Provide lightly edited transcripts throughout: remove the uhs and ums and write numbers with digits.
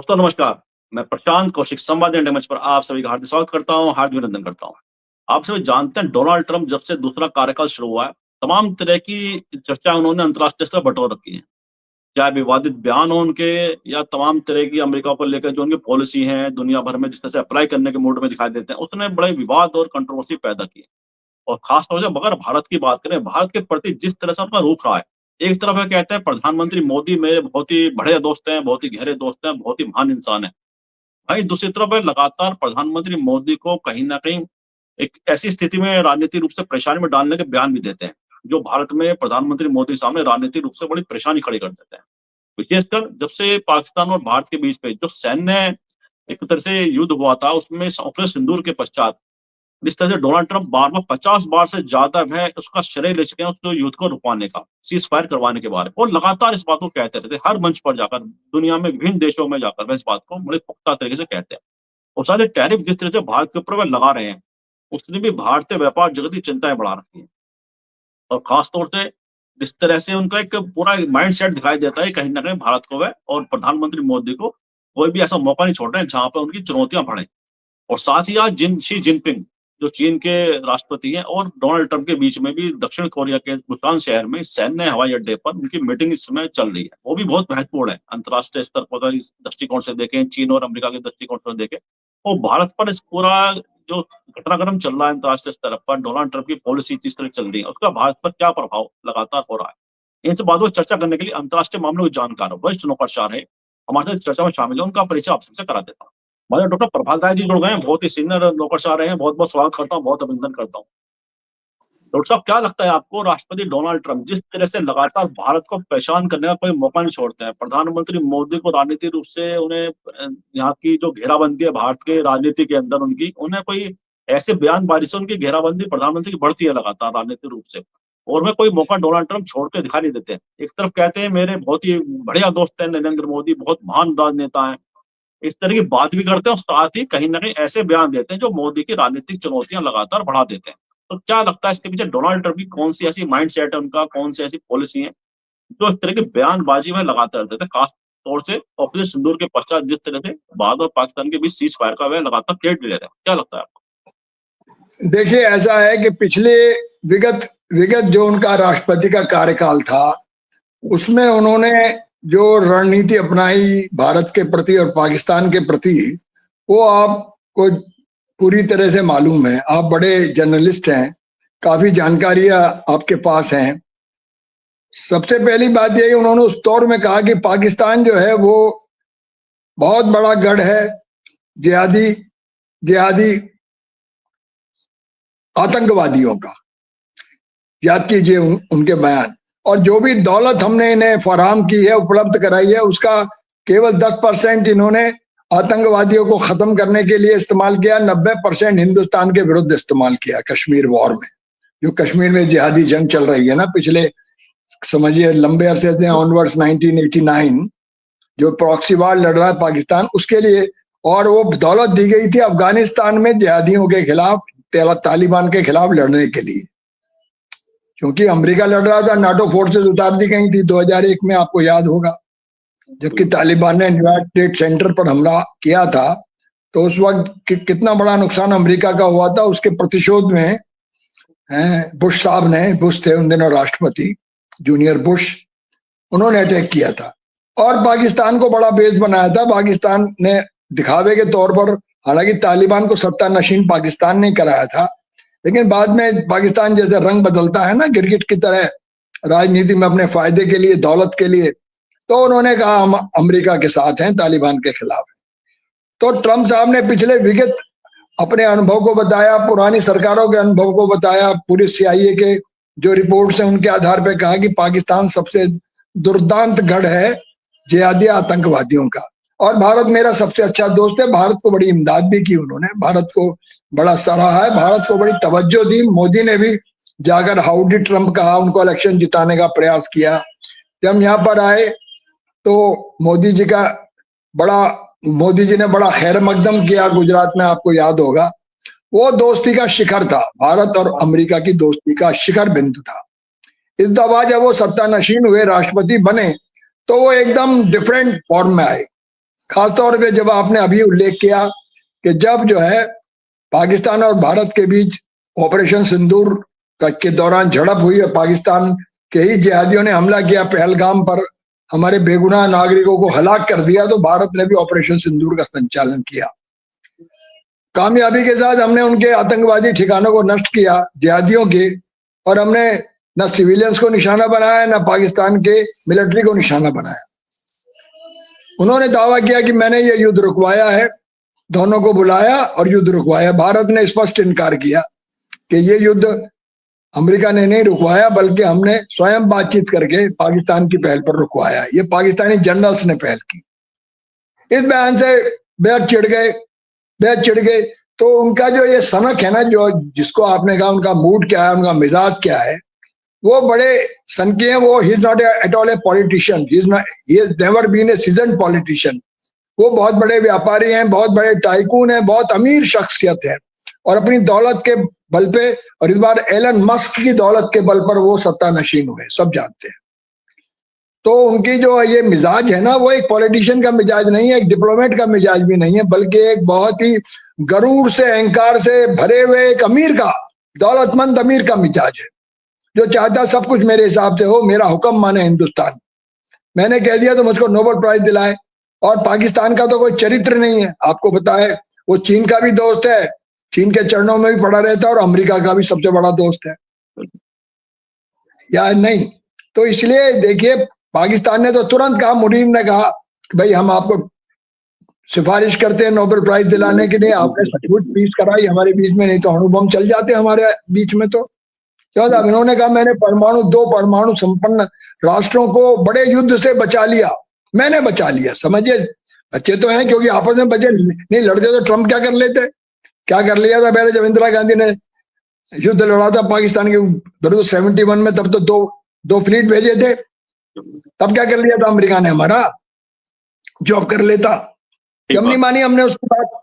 दोस्तों नमस्कार। मैं प्रशांत कौशिक संवाद इंडिया मंच पर आप सभी का हार्दिक स्वागत करता हूँ, हार्दिक अभिनंदन करता हूँ। आप सभी जानते हैं डोनाल्ड ट्रंप जब से दूसरा कार्यकाल शुरू हुआ है, तमाम तरह की चर्चा उन्होंने अंतर्राष्ट्रीय स्तर पर बटोर रखी है। चाहे विवादित बयान हो उनके या तमाम तरह की अमेरिका को लेकर जो उनकी पॉलिसी है, दुनिया भर में जिस तरह से अप्लाई करने के मूड में दिखाई देते हैं, उसने बड़े विवाद और कंट्रोवर्सी पैदा की है। और खास तौर से अगर भारत की बात करें, भारत के प्रति जिस तरह से उनका रुख रहा है, एक तरफ है कहते हैं प्रधानमंत्री मोदी मेरे बहुत ही बढ़िया दोस्त हैं, बहुत ही गहरे दोस्त हैं, बहुत ही महान इंसान हैं। भाई दूसरी तरफ है लगातार प्रधानमंत्री मोदी को कहीं न कहीं एक ऐसी स्थिति में राजनीतिक रूप से परेशानी में डालने के बयान भी देते हैं, जो भारत में प्रधानमंत्री मोदी के सामने राजनीतिक रूप से बड़ी परेशानी खड़ी कर देते हैं। विशेषकर जब से पाकिस्तान और भारत के बीच में जो सैन्य एक तरह से युद्ध हुआ था, उसमें ऑपरेशन सिंदूर के पश्चात जिस तरह से डोनाल्ड ट्रंप बार-बार 50 बार से ज़्यादा वह उसका श्रेय ले चुके हैं उसको युद्ध को रुकवाने का, सीज़ फायर करवाने के बारे में और लगातार इस बात को कहते रहते हैं, हर मंच पर जाकर, दुनिया में विभिन्न देशों में जाकर वह इस बात को बड़े पुख्ता तरीके से कहते हैं। और साथ ही टैरिफ जिस तरह से भारत के ऊपर वह लगा रहे हैं, उसने भी भारतीय व्यापार जगत की चिंताएँ बढ़ा रखी हैं। और खास तौर से जिस तरह से उनका एक पूरा माइंडसेट दिखाई देता है कहीं न कहीं भारत को वह और प्रधानमंत्री मोदी को कोई भी ऐसा मौका नहीं छोड़ रहे हैं जहाँ पे उनकी चुनौतियाँ बढ़ें। और साथ ही आज शी जिनपिंग जो चीन के राष्ट्रपति हैं और डोनाल्ड ट्रंप के बीच में भी दक्षिण कोरिया के बुसान शहर में सैन्य हवाई अड्डे पर उनकी मीटिंग इस समय चल रही है। वो भी बहुत महत्वपूर्ण है अंतर्राष्ट्रीय स्तर पर अगर इस दृष्टिकोण से देखें, चीन और अमेरिका के दृष्टिकोण से देखें, तो भारत पर इस पूरा जो घटनाक्रम चल रहा है अंतर्राष्ट्रीय स्तर पर डोनाल्ड ट्रंप की पॉलिसी जिस तरह चल रही है, उसका भारत पर क्या प्रभाव लगातार हो रहा है। इन सब बातों पर चर्चा करने के लिए अंतर्राष्ट्रीय मामलों के जानकार वरिष्ठ नौकरशाह हैं, हमारे साथ चर्चा में शामिल है, उनका परिचय आप सबसे करा देता हूँ। हमारे डॉक्टर प्रभात राय जी जुड़ गए हैं, बहुत ही सीनियर नौकरशाह रहे हैं, बहुत-बहुत स्वागत करता हूँ, बहुत अभिनंदन करता हूँ। डॉक्टर साहब क्या लगता है आपको राष्ट्रपति डोनाल्ड ट्रंप जिस तरह से लगातार भारत को परेशान करने का कोई मौका नहीं छोड़ते हैं, प्रधानमंत्री मोदी को राजनीतिक रूप से उन्हें यहाँ की जो घेराबंदी है भारत के राजनीति के अंदर उनकी, उन्हें कोई ऐसे बयानबाजी से उनकी घेराबंदी प्रधानमंत्री की बढ़ती है लगातार राजनीतिक रूप से और वह कोई मौका डोनाल्ड ट्रंप छोड़ के दिखा नहीं देते। एक तरफ कहते हैं मेरे बहुत ही बढ़िया दोस्त हैं नरेंद्र मोदी, बहुत महान राजनेता हैं। इस तरह की बात भी करते हैं और साथ ही कहीं न कहीं ऐसे बयान देते हैं जो मोदी की राजनीतिक चुनौतियाँ लगातार बढ़ा देते हैं। तो क्या लगता है इसके पीछे डोनाल्ड ट्रंप की कौन-सी ऐसी माइंडसेट है उनका, कौन-सी ऐसी पॉलिसी है, जो इस तरह की बयानबाजी में लगातार देते हैं, खास तौर से ऑपरेशन सिंदूर के पश्चात जिस तरह से भारत और पाकिस्तान के बीच सीज़ फायर का वह लगातार क्रेडिट ले रहे हैं। क्या लगता है आपको? देखिए, ऐसा है कि पिछले विगत विगत जो उनका राष्ट्रपति का कार्यकाल था, उसमें उन्होंने जो रणनीति अपनाई भारत के प्रति और पाकिस्तान के प्रति, वो आपको पूरी तरह से मालूम है। आप बड़े जर्नलिस्ट हैं, काफी जानकारियां आपके पास हैं। सबसे पहली बात यह कि उन्होंने उस दौर में कहा कि पाकिस्तान जो है वो बहुत बड़ा गढ़ है जिहादी जिहादी आतंकवादियों का। याद कीजिए उनके बयान। और जो भी दौलत हमने इन्हें फराहम की है, उपलब्ध कराई है, उसका केवल 10% इन्होंने आतंकवादियों को खत्म करने के लिए इस्तेमाल किया, 90% हिंदुस्तान के विरुद्ध इस्तेमाल किया कश्मीर वॉर में। जो कश्मीर में जिहादी जंग चल रही है ना, पिछले समझिए लंबे अरसे से ऑनवर्ड्स 1989 जो प्रॉक्सी वार लड़ रहा है पाकिस्तान, उसके लिए। और वो दौलत दी गई थी अफगानिस्तान में जिहादियों के खिलाफ, तालिबान के खिलाफ लड़ने के लिए, क्योंकि अमेरिका लड़ रहा था, नाटो फोर्सेस उतार दी गई थी 2001 में, आपको याद होगा, जबकि तालिबान ने न्यूयॉर्क ट्रेड सेंटर पर हमला किया था। तो उस वक्त कितना बड़ा नुकसान अमेरिका का हुआ था, उसके प्रतिशोध में बुश साहब ने, बुश थे उन दिनों राष्ट्रपति, जूनियर बुश, उन्होंने अटैक किया था और पाकिस्तान को बड़ा बेस बनाया था। पाकिस्तान ने दिखावे के तौर पर, हालांकि तालिबान को सत्ता नशीन पाकिस्तान ने कराया था, लेकिन बाद में पाकिस्तान जैसे रंग बदलता है ना गिरगिट की तरह राजनीति में अपने फायदे के लिए, दौलत के लिए, तो उन्होंने कहा हम अमेरिका के साथ हैं, तालिबान के खिलाफ। तो ट्रंप साहब ने पिछले विगत अपने अनुभव को बताया, पुरानी सरकारों के अनुभव को बताया, पूरी CIA के जो रिपोर्ट्स हैं उनके आधार पर कहा कि पाकिस्तान सबसे दुर्दांत गढ़ है जिहादी आतंकवादियों का, और भारत मेरा सबसे अच्छा दोस्त है। भारत को बड़ी इमदाद भी की उन्होंने, भारत को बड़ा सराहा है, भारत को बड़ी तवज्जो दी। मोदी ने भी जाकर हाउडी ट्रंप कहा, उनको इलेक्शन जिताने का प्रयास किया। जब हम यहाँ पर आए तो मोदी जी ने बड़ा खैर मकदम किया गुजरात में, आपको याद होगा। वो दोस्ती का शिखर था, भारत और अमेरिका की दोस्ती का शिखर बिंदु था। इस दफा जब वो सत्ता नशीन हुए, राष्ट्रपति बने, तो वो एकदम डिफरेंट फॉर्म में आए, खासतौर पे जब आपने अभी उल्लेख किया कि जब जो है पाकिस्तान और भारत के बीच ऑपरेशन सिंदूर के दौरान झड़प हुई और पाकिस्तान के ही जिहादियों ने हमला किया पहलगाम पर, हमारे बेगुनाह नागरिकों को हलाक कर दिया, तो भारत ने भी ऑपरेशन सिंदूर का संचालन किया। कामयाबी के साथ हमने उनके आतंकवादी ठिकानों को नष्ट किया जिहादियों के, और हमने न सिविलियंस को निशाना बनाया न पाकिस्तान के मिलिट्री को निशाना बनाया। उन्होंने दावा किया कि मैंने ये युद्ध रुकवाया है, दोनों को बुलाया और युद्ध रुकवाया। भारत ने स्पष्ट इनकार किया कि ये युद्ध अमेरिका ने नहीं रुकवाया, बल्कि हमने स्वयं बातचीत करके पाकिस्तान की पहल पर रुकवाया। ये पाकिस्तानी जनरल्स ने पहल की। इस बयान से बेहद चिढ़ गए। तो उनका जो ये सनक है ना, जो जिसको आपने कहा उनका मूड क्या है, उनका मिजाज क्या है, वो बड़े सनकी हैं। वो he is not at all a politician, he is never been a seasoned politician. वो बहुत बड़े व्यापारी हैं, बहुत बड़े टाइकून हैं, बहुत अमीर शख्सियत है, और अपनी दौलत के बल पे, और इस बार एलन मस्क की दौलत के बल पर वो सत्ता नशीन हुए, सब जानते हैं। तो उनकी जो ये मिजाज है ना, वो एक पॉलिटिशियन का मिजाज नहीं है, एक डिप्लोमेट का मिजाज भी नहीं है, बल्कि एक बहुत ही गरूर से, अहंकार से भरे हुए एक अमीर का, दौलतमंद अमीर का मिजाज है, जो चाहता सब कुछ मेरे हिसाब से हो, मेरा हुक्म माने हिंदुस्तान। मैंने कह दिया तो मुझको नोबेल प्राइज दिलाए। और पाकिस्तान का तो कोई चरित्र नहीं है, आपको पता है। वो चीन का भी दोस्त है, चीन के चरणों में भी पड़ा रहता है, और अमेरिका का भी सबसे बड़ा दोस्त है, या नहीं? तो इसलिए देखिए, पाकिस्तान ने तो तुरंत कहा, मुनीर ने कहा कि भाई हम आपको सिफारिश करते हैं नोबेल प्राइज दिलाने के लिए, आपने सचमुच पीस कराई हमारे बीच में, नहीं तो अणु बम चल जाते हमारे बीच में। तो क्या था, इन्होंने कहा मैंने दो परमाणु संपन्न राष्ट्रों को बड़े युद्ध से बचा लिया, मैंने बचा लिया। समझिए, बच्चे तो हैं, क्योंकि आपस में बचे नहीं लड़ते तो ट्रम्प क्या कर लेते, क्या कर लिया था पहले जब इंदिरा गांधी ने युद्ध लड़ा था पाकिस्तान के विरुद्ध 71 में, तब तो दो फ्लीट भेजे थे। तब क्या कर लिया था अमेरिका ने हमारा, जॉब कर लेता, जब नहीं मानी हमने उसकी बात।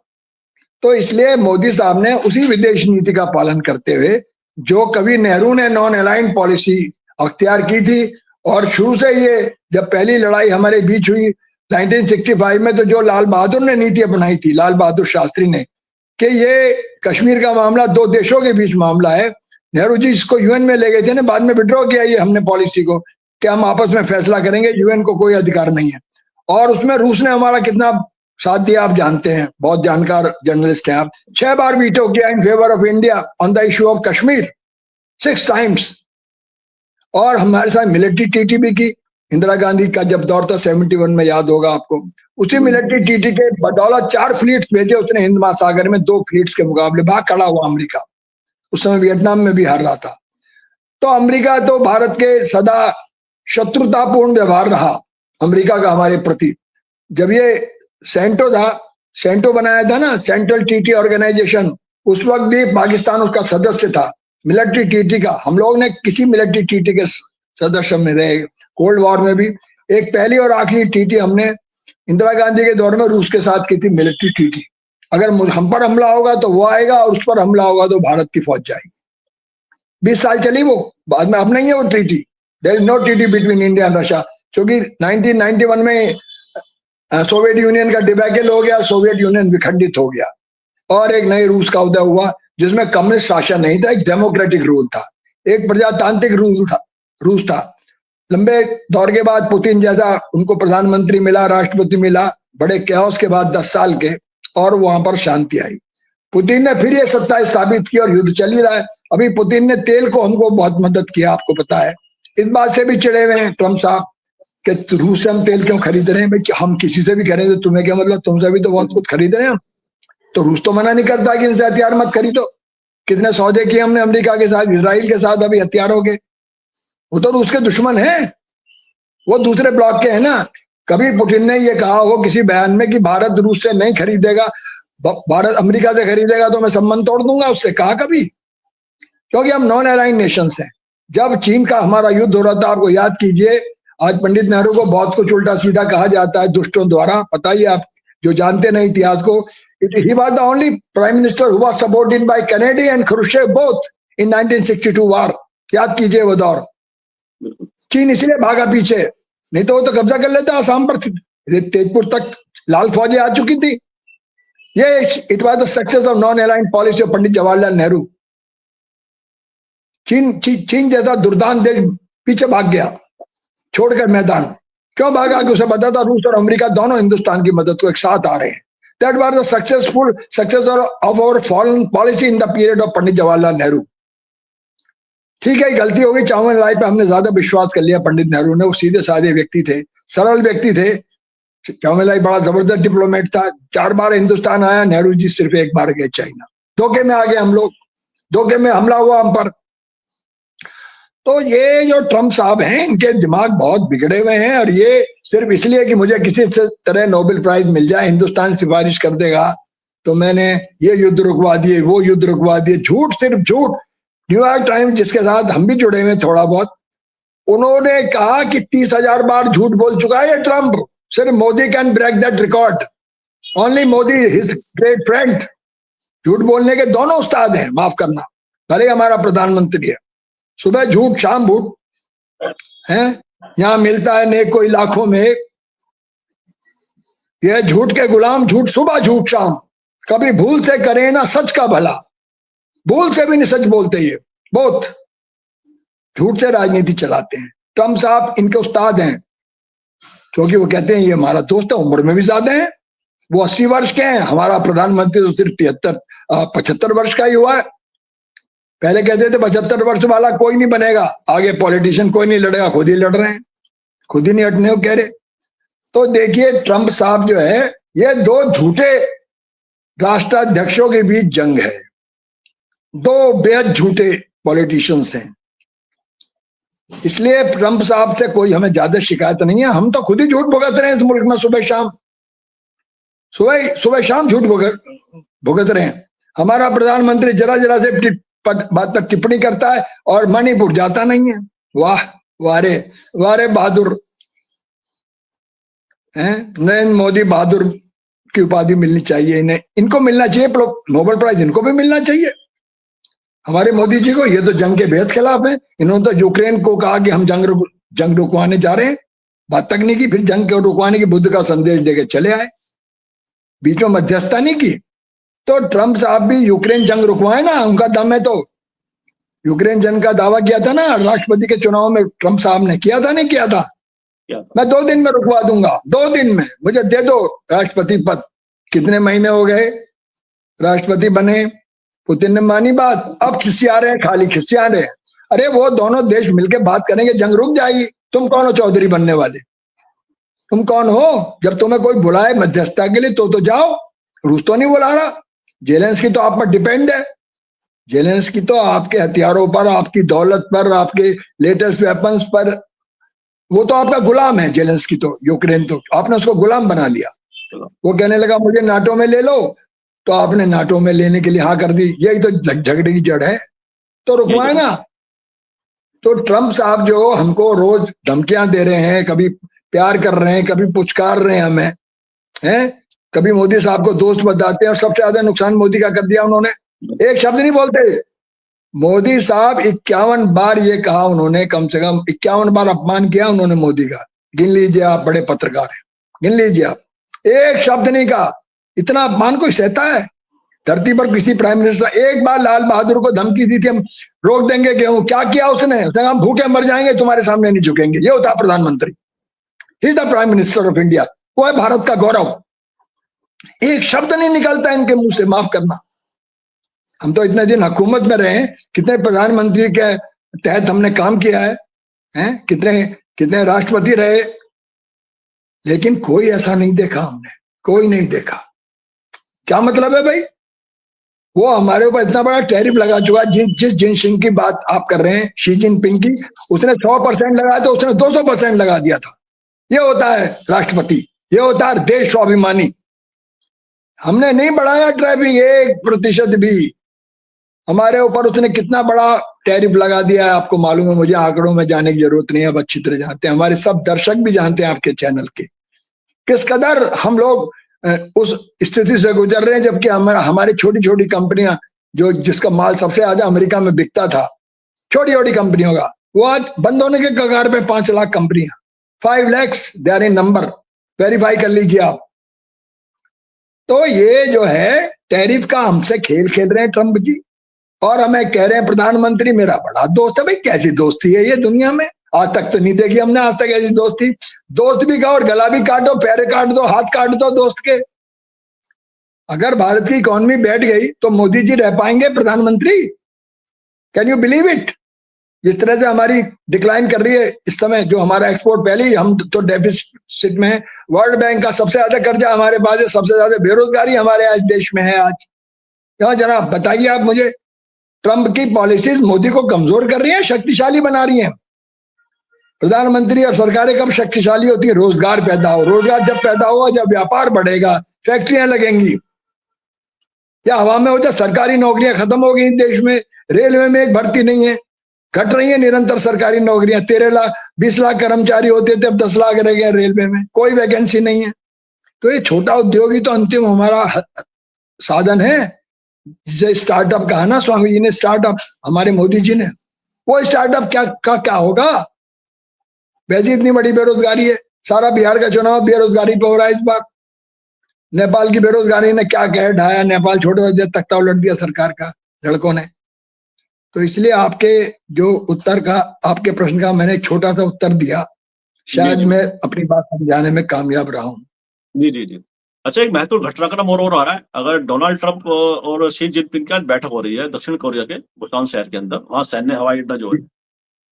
तो इसलिए मोदी साहब ने उसी विदेश नीति का पालन करते हुए, जो कभी नेहरू ने नॉन अलाइंड पॉलिसी अख्तियार की थी, और शुरू से ये जब पहली लड़ाई हमारे बीच हुई 1965 में, तो जो लाल बहादुर ने नीति अपनाई थी, लाल बहादुर शास्त्री ने, कि ये कश्मीर का मामला दो देशों के बीच मामला है। नेहरू जी इसको यूएन में ले गए थे ना, बाद में विड्रॉ किया ये हमने पॉलिसी को, कि हम आपस में फैसला करेंगे, यूएन को कोई अधिकार नहीं है। और उसमें रूस ने हमारा कितना साथ दिया आप जानते हैं, बहुत जानकार जर्नलिस्ट हैं आप। 6 बार वीटो किया इन favour of India on the issue of Kashmir, 6 times. और हमारे साथ मिलिट्री टीटी भी की, इंदिरा गांधी का जब दौर था 71 में, याद होगा आपको। उसी मिलिट्री टीटी के बदौलत 4 फ्लीट्स भेजे उसने हिंद महासागर में, 2 फ्लीट्स के मुकाबले भाग खड़ा हुआ अमेरिका। उस समय वियतनाम में भी हार रहा था। तो अमेरिका तो भारत के सदा शत्रुतापूर्ण व्यवहार रहा अमेरिका का हमारे प्रति। जब ये सेंटो बनाया था ना, सेंट्रल टीटी ऑर्गेनाइजेशन, उस वक्त भी पाकिस्तान उसका सदस्य था, मिलिट्री टीटी का। हम लोग ने किसी मिलिट्री टीटी के सदस्य में रहे, कोल्ड वॉर में भी। एक पहली और आखिरी टीटी हमने इंदिरा गांधी के दौर में रूस के साथ की थी, मिलिट्री टीटी। अगर हम पर हमला होगा तो वो आएगा, और उस पर हमला होगा तो भारत की फौज जाएगी। 20 साल चली वो, बाद में अब नहीं है वो treaty. There is no treaty between India and Russia, क्योंकि 1991 में सोवियत यूनियन का डिबैकल हो गया, सोवियत यूनियन विखंडित हो गया, और एक नए रूस का उदय हुआ, जिसमें कम्युनिस्ट शासन नहीं था, एक डेमोक्रेटिक रूल था, एक प्रजातांत्रिक रूस था। लंबे दौर के बाद पुतिन जैसा उनको प्रधानमंत्री मिला, राष्ट्रपति मिला, बड़े कैओस के बाद 10 साल के, और वहां पर शांति आई। पुतिन ने फिर ये सत्ता स्थापित की, और युद्ध चल ही रहा है। अभी पुतिन ने तेल को हमको बहुत मदद किया, आपको पता है। इस बात से भी चिड़े हुए हैं ट्रम्प साहब कि रूस से हम तेल क्यों खरीद रहे हैं। भाई हम किसी से भी खरीदे, तुम्हें क्या मतलब, तुमसे भी तो बहुत कुछ खरीद रहे हैं हम। तो रूस तो मना नहीं करता कि इनसे हथियार मत खरीदो। कितने सौदे किए हमने अमेरिका के साथ, इजराइल के साथ, अभी हथियारों के। वो तो रूस के दुश्मन है, वो दूसरे ब्लॉक के है ना। कभी पुतिन ने ये कहा हो किसी बयान में कि भारत रूस से नहीं खरीदेगा, भारत अमेरिका से खरीदेगा तो मैं संबंध तोड़ दूंगा उससे? कहा कभी? क्योंकि हम नॉन अलाइन नेशंस हैं। जब चीन का हमारा युद्ध हो रहा था, आपको याद कीजिए, आज पंडित नेहरू को बहुत कुछ उल्टा सीधा कहा जाता है दुष्टों द्वारा, पता ही आप जो जानते नहीं इतिहास को। He was the only prime minister who was supported by Kennedy and Khrushchev both in 1962 war. याद कीजिए वो दौर। चीन इसलिए भागा पीछे, नहीं तो वो तो कब्जा कर लेता आसाम पर, तेजपुर तक लाल फौजें आ चुकी थी। ये it was the success of non aligned policy of Pandit Jawaharlal Nehru. चीन जैसा दुर्दांत देश पीछे भाग गया, छोड़कर मैदान। क्यों भागा? कि उसे पता था रूस और अमेरिका दोनों हिंदुस्तान की मदद को एक साथ आ रहे हैं। That was the successful success of our foreign policy in the period of Pandit Jawaharlal Nehru. ठीक है, गलती हो गई, चावल पे हमने ज्यादा विश्वास कर लिया पंडित नेहरू ने। वो सीधे साधे व्यक्ति थे, सरल व्यक्ति थे। चावल बड़ा जबरदस्त डिप्लोमेट था, 4 बार हिंदुस्तान आया, नेहरू जी सिर्फ 1 बार गए चाइना। धोखे में आ गए हम लोग, धोखे में हमला हुआ हम पर। तो ये जो ट्रम्प साहब हैं, इनके दिमाग बहुत बिगड़े हुए हैं, और ये सिर्फ इसलिए कि मुझे किसी तरह नोबेल प्राइज मिल जाए, हिंदुस्तान सिफारिश कर देगा तो मैंने ये युद्ध रुकवा दिए, वो युद्ध रुकवा दिए। झूठ, सिर्फ झूठ। न्यूयॉर्क टाइम्स, जिसके साथ हम भी जुड़े हुए थोड़ा बहुत, उन्होंने कहा कि 30,000 बार झूठ बोल चुका है ये ट्रम्प। सिर्फ Modi can break that record, only Modi his great friend. झूठ बोलने के दोनों उस्ताद हैं, माफ करना, भले हमारा प्रधानमंत्री है। सुबह झूठ, शाम झूठ है। यहां मिलता है नेक कोई लाखों में एक। यह झूठ के गुलाम, झूठ सुबह झूठ शाम, कभी भूल से करे ना सच का भला। भूल से भी नहीं सच बोलते, ये बहुत झूठ से राजनीति चलाते हैं। ट्रम्प साहब इनके उस्ताद हैं, क्योंकि वो कहते हैं ये हमारा दोस्त है, उम्र में भी ज्यादा है। वो 80 वर्ष के हैं, हमारा प्रधानमंत्री तो सिर्फ 75 वर्ष का ही हुआ है। पहले कहते थे 75 वर्ष वाला कोई नहीं बनेगा, आगे पॉलिटिशियन कोई नहीं लड़ेगा, खुद ही लड़ रहे हैं, खुद ही नहीं हटने को कह रहे। तो देखिए ट्रम्प साहब जो है, ये 2 झूठे राष्ट्राध्यक्षों के बीच जंग है। 2 बेहद झूठे पॉलिटिशियंस हैं। इसलिए ट्रम्प साहब से कोई हमें ज्यादा शिकायत नहीं है। हम तो खुद ही झूठ भुगत रहे हैं इस मुल्क में, सुबह शाम झूठ भुगत रहे हैं। हमारा प्रधानमंत्री जरा जरा से बात पर टिप्पणी करता है और मणिपुर जाता नहीं है। वाह वारे वारे बहादुर हैं। नरेंद्र मोदी बहादुर की उपाधि मिलनी चाहिए इन्हें, इनको मिलना चाहिए नोबेल प्राइज, इनको भी मिलना चाहिए हमारे मोदी जी को। ये तो जंग के बेहद खिलाफ है। इन्होंने तो यूक्रेन को कहा कि हम जंग रुकवाने जा रहे हैं, बात तक नहीं की। फिर जंग को रुकवाने की बुद्ध का संदेश देके चले आए, बीच में मध्यस्थता नहीं की। तो ट्रम्प साहब भी यूक्रेन जंग रुकवाए ना, उनका दम है। तो यूक्रेन जंग का दावा किया था ना राष्ट्रपति के चुनाव में, ट्रम्प साहब ने किया था, नहीं किया था? मैं 2 दिन में रुकवा दूंगा, 2 दिन में मुझे दे दो राष्ट्रपति पद। कितने महीने हो गए राष्ट्रपति बने, पुतिन ने मानी बात, अब खिसिया रहे हैं, खाली खिसिया रहे हैं। अरे वो दोनों देश मिलकर बात करेंगे, जंग रुक जाएगी। तुम कौन हो चौधरी बनने वाले? तुम कौन हो? जब तुम्हें कोई बुलाए मध्यस्थता के लिए तो जाओ। रूस तो नहीं बुला रहा। जेलेंस्की तो आप पर डिपेंड है। जेलेंस्की तो आपके हथियारों पर, आपकी दौलत पर, आपके लेटेस्ट वेपन्स पर, वो तो आपका गुलाम है जेलेंस्की तो। यूक्रेन तो आपने उसको गुलाम बना लिया। वो कहने लगा मुझे नाटो में ले लो, तो आपने नाटो में लेने के लिए हाँ कर दी। यही तो झगड़े की जड़ है। तो रुकवाए ना। तो ट्रम्प साहब जो हमको रोज धमकियां दे रहे हैं, कभी प्यार कर रहे हैं, कभी पुचकार रहे हैं हमें, हैं? कभी मोदी साहब को दोस्त बताते हैं, और सबसे ज्यादा नुकसान मोदी का कर दिया उन्होंने। एक शब्द नहीं बोलते। मोदी साहब 51 बार ये कहा उन्होंने, कम से कम 51 बार अपमान किया उन्होंने मोदी का। गिन लीजिए, आप बड़े पत्रकार हैं, गिन लीजिए आप। एक शब्द नहीं कहा। इतना अपमान कोई सहता है धरती पर? किसी प्राइम मिनिस्टर एक बार लाल बहादुर को धमकी दी थी हम रोक देंगे गेहूं, क्या किया उसने? हम भूखे मर जाएंगे, तुम्हारे सामने नहीं झुकेंगे। ये होता प्रधानमंत्री, he is the prime minister of India. वो है भारत का गौरव। एक शब्द नहीं निकलता इनके मुंह से, माफ करना। हम तो इतने दिन हुकूमत में रहे, कितने प्रधानमंत्री के तहत हमने काम किया है, कितने राष्ट्रपति रहे, लेकिन कोई ऐसा नहीं देखा हमने, कोई नहीं देखा। क्या मतलब है भाई? वो हमारे ऊपर इतना बड़ा टैरिफ लगा चुका। जिस जिनपिंग की बात आप कर रहे हैं, शी जिनपिंग की, उसने 100% लगाया तो उसने 200% लगा दिया था। ये होता है राष्ट्रपति, ये होता है देश स्वाभिमानी। हमने नहीं बढ़ाया ट्रैफिक 1% भी। हमारे ऊपर उसने कितना बड़ा टैरिफ लगा दिया है आपको मालूम है। मुझे आंकड़ों में जाने की जरूरत नहीं है, अब अच्छी तरह जानते हैं, हमारे सब दर्शक भी जानते हैं आपके चैनल के, किस कदर हम लोग उस स्थिति से गुजर रहे हैं। जबकि हमारी छोटी छोटी कंपनियां, जो जिसका माल सबसे ज्यादा अमेरिका में बिकता था, छोटी छोटी कंपनियों का, वो आज बंद होने के कगार पे 5 लाख कंपनियां, 5 lakhs they are in number, verify कर लीजिए आप। तो ये जो है टैरिफ का हमसे खेल खेल रहे हैं ट्रंप जी, और हमें कह रहे हैं प्रधानमंत्री मेरा बड़ा दोस्त है। भाई कैसी दोस्ती है ये दुनिया में? आज तक तो नहीं देखी हमने, आज तक ऐसी दोस्ती। दोस्त भी कहो और गला भी काटो, पैर काट दो, हाथ काट दो दोस्त के। अगर भारत की इकोनॉमी बैठ गई तो मोदी जी रह पाएंगे प्रधानमंत्री? Can you believe it? जिस तरह से हमारी डिक्लाइन कर रही है इस समय, जो हमारा एक्सपोर्ट, पहले ही हम तो डेफिसिट में है। वर्ल्ड बैंक का सबसे ज्यादा कर्जा हमारे पास है, सबसे ज्यादा बेरोजगारी हमारे आज देश में है। आज क्यों जनाब बताइए आप मुझे, ट्रंप की पॉलिसीज मोदी को कमजोर कर रही है, शक्तिशाली बना रही हैं? प्रधानमंत्री और सरकारें कब शक्तिशाली होती है? रोजगार पैदा हो। रोजगार जब पैदा होगा, जब व्यापार बढ़ेगा, फैक्ट्रियां लगेंगी। या हवा में हो जाए, सरकारी नौकरियां खत्म हो गई देश में। रेलवे में एक भर्ती नहीं है, घट रही है निरंतर सरकारी नौकरियां। 13 लाख 20 लाख कर्मचारी होते थे, अब 10 लाख रह गए रेलवे में, कोई वैकेंसी नहीं है। तो ये छोटा उद्योग ही तो अंतिम हमारा साधन है। जिसे स्टार्टअप कहा ना स्वामी जी ने, स्टार्टअप हमारे मोदी जी ने, वो स्टार्टअप क्या होगा? वैसे इतनी बड़ी बेरोजगारी है, सारा बिहार का चुनाव बेरोजगारी पे हो रहा है इस बार। नेपाल की बेरोजगारी ने क्या कह ढाया, नेपाल छोड़ दिया, तख्ता उलट दिया सरकार का लड़कों ने। तो इसलिए आपके जो उत्तर का, आपके प्रश्न का मैंने छोटा सा उत्तर दिया, शायद मैं अपनी बात समझाने में कामयाब रहा हूँ। जी जी जी। अच्छा, एक महत्वपूर्ण घटनाक्रम और आ रहा है। अगर डोनाल्ड ट्रंप और शी जिनपिंग की आज बैठक हो रही है दक्षिण कोरिया के बुसान शहर के अंदर, वहाँ सैन्य हवाई अड्डा जो है,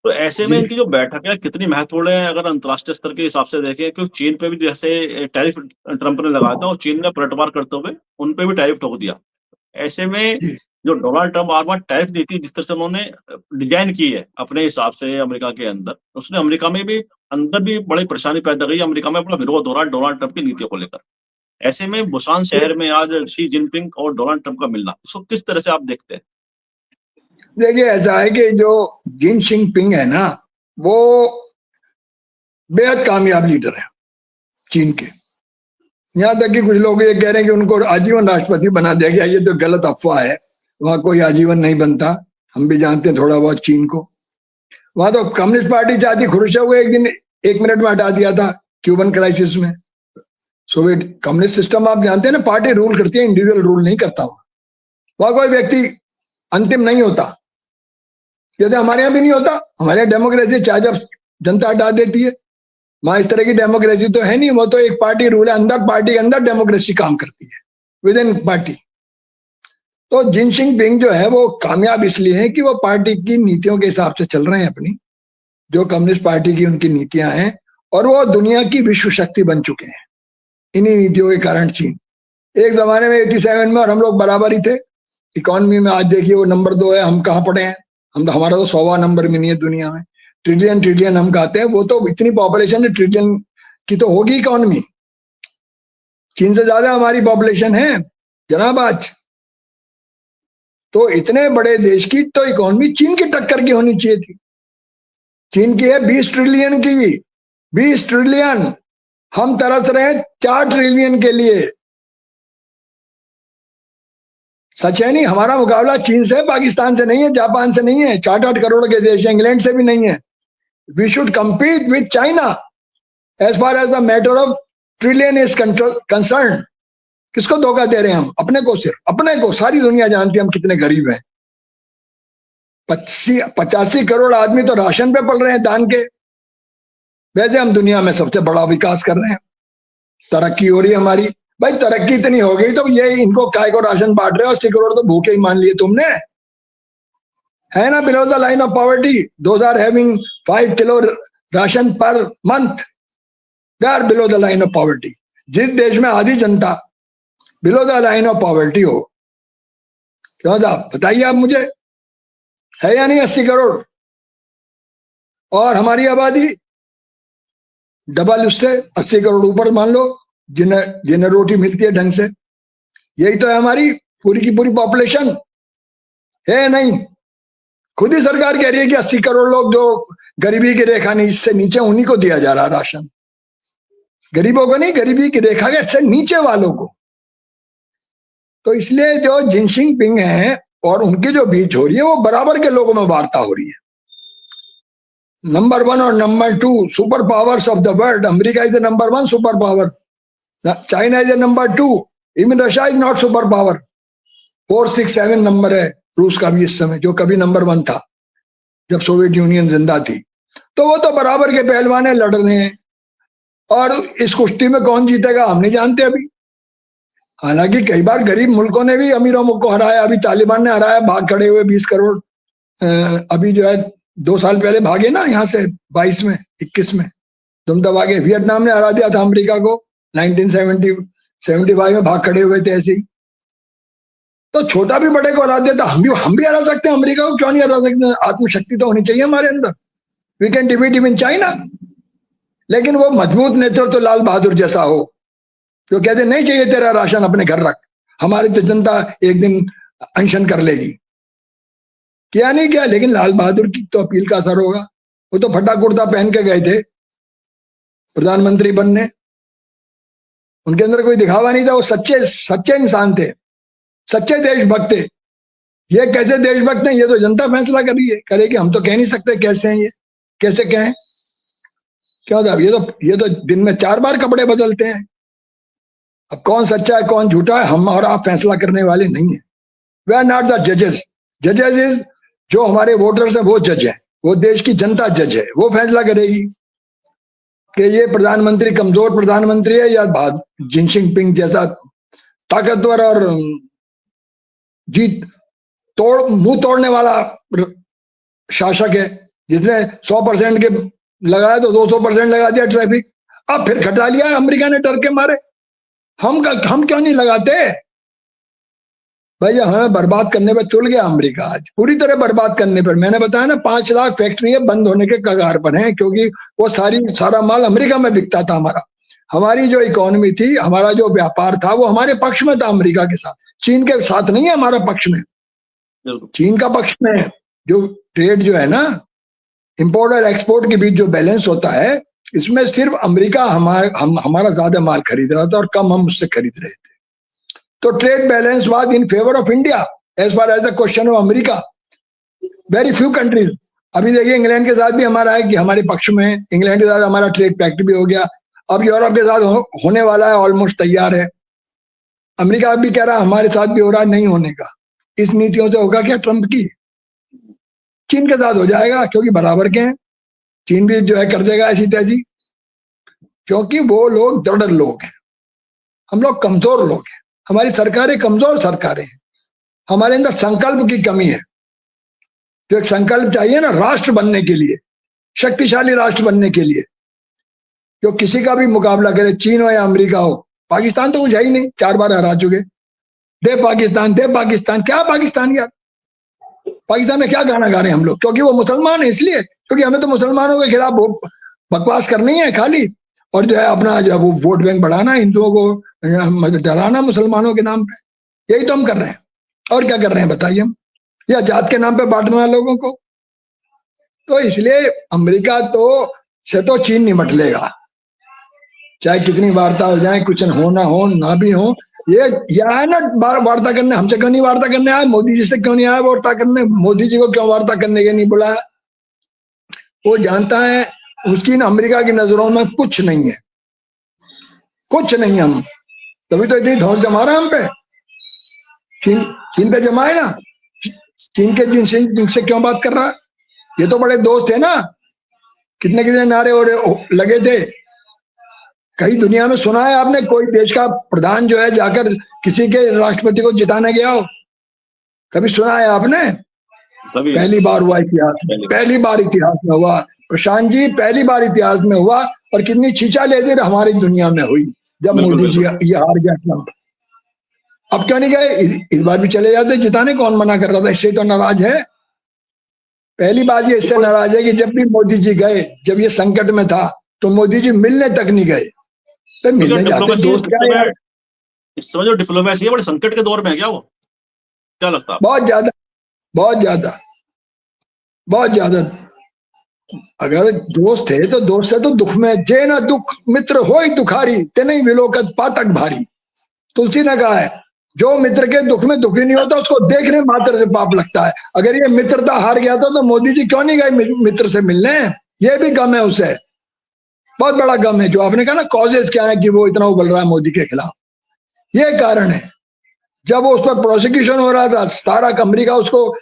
तो ऐसे में इनकी जो बैठक है कितनी महत्वपूर्ण है अगर अंतर्राष्ट्रीय स्तर के हिसाब से देखें? क्योंकि चीन पे भी जैसे टैरिफ ट्रंप ने लगाया था और चीन ने पलटवार करते हुए उन पे भी टैरिफ ठोक दिया। ऐसे में जो डोनाल्ड ट्रंप बार बार टैरिफ नीति जिस तरह से उन्होंने डिजाइन की है अपने हिसाब से अमेरिका के अंदर, उसने अमेरिका में भी अंदर भी बड़ी परेशानी पैदा की। अमेरिका में बड़ा विरोध हो रहा है डोनाल्ड ट्रंप की नीतियों को लेकर। ऐसे में बुसान शहर में आज शी जिनपिंग और डोनाल्ड ट्रंप का मिलना, इसको किस तरह से आप देखते हैं? देखिए ऐसा है कि जो जिन जिनपिंग है ना, वो बेहद कामयाब लीडर है चीन के। यहाँ तक कि कुछ लोग ये कह रहे हैं कि उनको आजीवन राष्ट्रपति बना दिया गया। ये तो गलत अफवाह है, वहां कोई आजीवन नहीं बनता। हम भी जानते हैं थोड़ा बहुत चीन को। वहां तो कम्युनिस्ट पार्टी चाहती, खुरुशेव को एक दिन 1 मिनट में हटा दिया था क्यूबन क्राइसिस में। सोवियत कम्युनिस्ट सिस्टम आप जानते हैं ना, पार्टी रूल करती है, इंडिविजुअल रूल नहीं करता। वहां कोई व्यक्ति अंतिम नहीं होता, जैसे हमारे यहाँ भी नहीं होता। हमारे यहाँ डेमोक्रेसी चाहे जब जनता हटा देती है, वहां इस तरह की डेमोक्रेसी तो है नहीं। वो तो एक पार्टी रूल है, अंदर पार्टी के अंदर डेमोक्रेसी काम करती है, विद इन पार्टी। तो जिन जिनपिंग जो है वो कामयाब इसलिए है कि वो पार्टी की नीतियों के हिसाब से चल रहे हैं अपनी, जो कम्युनिस्ट पार्टी की उनकी नीतियां हैं, और वो दुनिया की विश्व शक्ति बन चुके हैं इन्हीं नीतियों के कारण। चीन एक जमाने में 87 में और हम लोग बराबर ही थे इकोनॉमी में। आज देखिए वो नंबर 2 है, हम कहाँ पड़े हैं? हम तो, हमारा तो 100वां नंबर भी नहीं है दुनिया में। ट्रिलियन हम कहते हैं, वो तो इतनी पॉपुलेशन है, ट्रिलियन की तो होगी इकोनॉमी। चीन से ज्यादा हमारी पॉपुलेशन है जनाब आज। तो इतने बड़े देश की तो इकोनॉमी चीन की टक्कर की होनी चाहिए थी। चीन की है 20 ट्रिलियन की, 20 ट्रिलियन। हम तरस रहे हैं 4 ट्रिलियन के लिए। सच है नहीं? हमारा मुकाबला चीन से, पाकिस्तान से नहीं है, जापान से नहीं है, 4-8 करोड़ के देश है, इंग्लैंड से भी नहीं है। We should compete with China as far as the matter of trillion is concerned। किसको धोखा दे रहे हैं हम? अपने को, सिर्फ अपने को। सारी दुनिया जानती है हम कितने गरीब हैं। 85 करोड़ आदमी तो राशन पे पल रहे हैं दान के। वैसे हम दुनिया में सबसे बड़ा विकास कर रहे हैं, तरक्की हो रही है हमारी। भाई तरक्की इतनी हो गई तो ये इनको काय को राशन बांट रहे हो? 80 करोड़ तो भूखे ही मान लिए तुमने, है ना? Below the line of poverty, those are having 5 kilo ration per month, they are below the line of poverty. जिस देश में आधी जनता below the line of poverty हो, क्यों साहब बताइए आप मुझे, है या नहीं? 80 करोड़ और हमारी आबादी डबल उससे, 80 करोड़ ऊपर मान लो, जिन्हें रोटी मिलती है ढंग से। यही तो है हमारी पूरी की पूरी पॉपुलेशन, है नहीं? खुद ही सरकार कह रही है कि 80 करोड़ लोग जो गरीबी की रेखा नहीं, इससे नीचे, उन्हीं को दिया जा रहा राशन। गरीबों को नहीं, गरीबी की रेखा के इससे नीचे वालों को। तो इसलिए जो जिन जिनपिंग है और उनकी जो बीच हो रही है, वो बराबर के लोगों में वार्ता हो रही है। नंबर 1 और number 2 super powers of the world. America is the number 1 super power. China is the number 2. Even Russia is not super power. 4, 6, 7 number है रूस का भी इस समय, जो कभी नंबर 1 था जब सोवियत यूनियन जिंदा थी. तो वो तो बराबर के पहलवान है, लड़ रहे हैं. और इस कुश्ती में कौन जीतेगा हम नहीं जानते अभी. हालांकि कई बार गरीब मुल्कों ने भी अमीरों को हराया. अभी तालिबान ने हराया, भाग खड़े हुए 20 करोड़. अभी जो है 2 साल पहले भागे ना यहाँ से, 22 में 21 में तुम दबा के. वियतनाम ने हरा दिया था अमेरिका को 1975 में, भाग खड़े हुए थे ऐसे ही. तो छोटा भी बड़े को हरा दिया था. हम भी हरा सकते हैं अमेरिका को, क्यों नहीं हरा सकते. आत्मशक्ति तो होनी चाहिए हमारे अंदर. We can defeat even China. लेकिन वो मजबूत नेतृत्व तो लाल बहादुर जैसा हो, जो कहते नहीं चाहिए तेरा राशन अपने घर रख, हमारी तो जनता एक दिन अनशन कर लेगी. क्या नहीं किया, लेकिन लाल बहादुर की तो अपील का असर होगा. वो तो फटा कुर्ता पहन के गए थे प्रधानमंत्री बनने. उनके अंदर कोई दिखावा नहीं था. वो सच्चे इंसान थे, सच्चे देशभक्त थे. ये कैसे देशभक्त हैं ये तो जनता फैसला करेगी. हम तो कह नहीं सकते कैसे हैं ये, कैसे कहें. क्यों साहब, ये तो दिन में 4 बार कपड़े बदलते हैं. अब कौन सच्चा है कौन झूठा है हम और आप फैसला करने वाले नहीं है. वी आर नॉट द जजेस. जजेस इज जो हमारे वोटर्स हैं, वो जज है. वो देश की जनता जज है. वो फैसला करेगी कि ये प्रधानमंत्री कमजोर प्रधानमंत्री है या जिनपिंग जैसा ताकतवर और मुंह तोड़ने वाला शासक है, जिसने 100% के लगाया तो 200% लगा दिया ट्रैफिक. अब फिर घटा लिया अमेरिका ने डर के मारे. हम क्यों नहीं लगाते भाई. हमें बर्बाद करने पर तुल गया अमेरिका, आज पूरी तरह बर्बाद करने पर. मैंने बताया ना 5 लाख फैक्ट्री बंद होने के कगार पर हैं, क्योंकि वो सारा माल अमेरिका में बिकता था. हमारी जो इकोनॉमी थी, हमारा जो व्यापार था, वो हमारे पक्ष में था अमेरिका के साथ. चीन के साथ नहीं है हमारा पक्ष में. चीन का पक्ष में है. जो ट्रेड जो है ना, इंपोर्ट और एक्सपोर्ट के बीच जो बैलेंस होता है, इसमें सिर्फ अमेरिका हमारा ज्यादा माल खरीद रहा था और कम हम उससे खरीद रहे थे. तो trade balance was in favour of India as far as the question of America. Very few countries. अभी देखिए इंग्लैंड के साथ भी हमारा है कि हमारे पक्ष में है. इंग्लैंड के साथ हमारा ट्रेड पैक्ट भी हो गया. अब यूरोप के साथ होने वाला है, ऑलमोस्ट तैयार है. अमेरिका भी कह रहा है हमारे साथ भी हो रहा है, नहीं होने का. इस नीतियों से होगा क्या ट्रंप की. चीन के साथ हो जाएगा क्योंकि बराबर के हैं. चीन भी जो है कर देगा ऐसी तैसी, क्योंकि वो लोग दृढ़ लोग हैं, हम लोग कमजोर लोग हैं. हमारी सरकारें कमजोर सरकारें हैं. हमारे अंदर संकल्प की कमी है. जो एक संकल्प चाहिए ना राष्ट्र बनने के लिए, शक्तिशाली राष्ट्र बनने के लिए, जो किसी का भी मुकाबला करे, चीन हो या अमेरिका हो. पाकिस्तान तो कुछ है ही नहीं, 4 बार हरा चुके. दे पाकिस्तान, दे पाकिस्तान. क्या पाकिस्तान यार. पाकिस्तान में क्या गाना गा रहे हैं हम लोग, क्योंकि वो मुसलमान है इसलिए. क्योंकि हमें तो मुसलमानों के खिलाफ बकवास करनी है खाली, और जो है अपना जो है वो वोट बैंक बढ़ाना, हिंदुओं को डराना मुसलमानों के नाम पे. यही तो हम कर रहे हैं. और क्या कर रहे हैं बताइए हम. या जात के नाम पे बांटना लोगों को. तो इसलिए अमेरिका से तो चीन निपट लेगा, चाहे कितनी वार्ता हो जाए, कुछ हो ना भी हो. ये आया ना वार्ता करने. हमसे क्यों नहीं वार्ता करने आया. मोदी जी से क्यों नहीं आया वार्ता करने. मोदी जी को क्यों वार्ता करने के नहीं बुलाया. वो जानता है उसकी ना अमेरिका की नजरों में कुछ नहीं है, कुछ नहीं. हम तभी तो इतनी धौस जमा रहा हम पे. चीन पे जमाए ना. चीन के जिनसे क्यों बात कर रहा है. ये तो बड़े दोस्त है ना. कितने नारे और लगे थे. कहीं दुनिया में सुना है आपने कोई देश का प्रधान जो है जाकर किसी के राष्ट्रपति को जिताने गया हो. कभी सुना है आपने. पहली बार हुआ इतिहास में. पहली बार इतिहास में हुआ प्रशांत जी. पहली बार इतिहास में हुआ. और कितनी छींचा लेती हमारी दुनिया में हुई जब मोदी जी ये हार गया ट्रंप. अब क्यों नहीं गए. इस बार भी चले जाते जिताने. कौन मना कर रहा था. इससे तो नाराज है. पहली बात ये इससे नाराज है कि जब भी मोदी जी गए, जब ये संकट में था, तो मोदी जी मिलने तक नहीं गए. तो मिलने जाते दोस्त क्या है. इस समय जो डिप्लोमेसी है बड़े संकट के दौर में है क्या. वो क्या लगता है. बहुत ज्यादा, बहुत ज्यादा, बहुत ज्यादा. अगर दोस्त है तो दोस्त है तो दुख में जे न दुख मित्र हो ही दुखारी, ते नहीं विलोकत पातक भारी. तुलसी ने कहा है जो मित्र के दुख में दुखी नहीं होता उसको देखने मात्र से पाप लगता है. अगर ये मित्रता हार गया था तो मोदी जी क्यों नहीं गए मित्र से मिलने. ये भी गम है उसे, बहुत बड़ा गम है। जो आपने कहा ना कॉजेज क्या है कि वो इतना उबल रहा है मोदी के खिलाफ, ये कारण है। जब वो उस पर प्रोसिक्यूशन हो रहा था, सारा अमेरिका उसको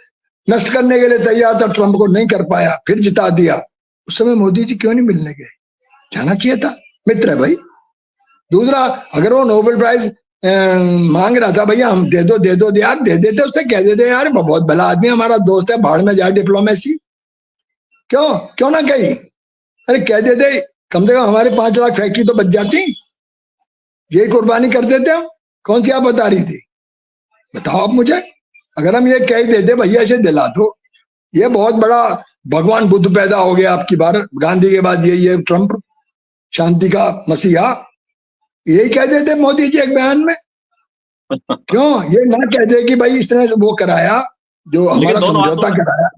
नष्ट करने के लिए तैयार था, ट्रंप को नहीं कर पाया, फिर जिता दिया। उस समय मोदी जी क्यों नहीं मिलने गए? जाना चाहिए था, मित्र है भाई। दूसरा, अगर वो नोबेल प्राइज मांग रहा था, भैया हम दे दो यार, दे देते, उससे कह देते यार बहुत भला आदमी, हमारा दोस्त है, भाड़ में जाए डिप्लोमेसी, क्यों ना कही? अरे कह देते, कम से कम हमारे 5 लाख फैक्ट्री तो बच जाती, यही कुर्बानी कर देते हम। कौन सी आप बता रही थी, बताओ आप मुझे। अगर हम ये कह देते भैया इसे दिला दो, ये बहुत बड़ा भगवान बुद्ध पैदा हो गया आपकी भारत, गांधी के बाद यही है ट्रंप, शांति का मसीहा, यही कह देते मोदी जी एक बयान में। क्यों ये ना कहते कि भाई इसने वो कराया जो हमारा समझौता कराया।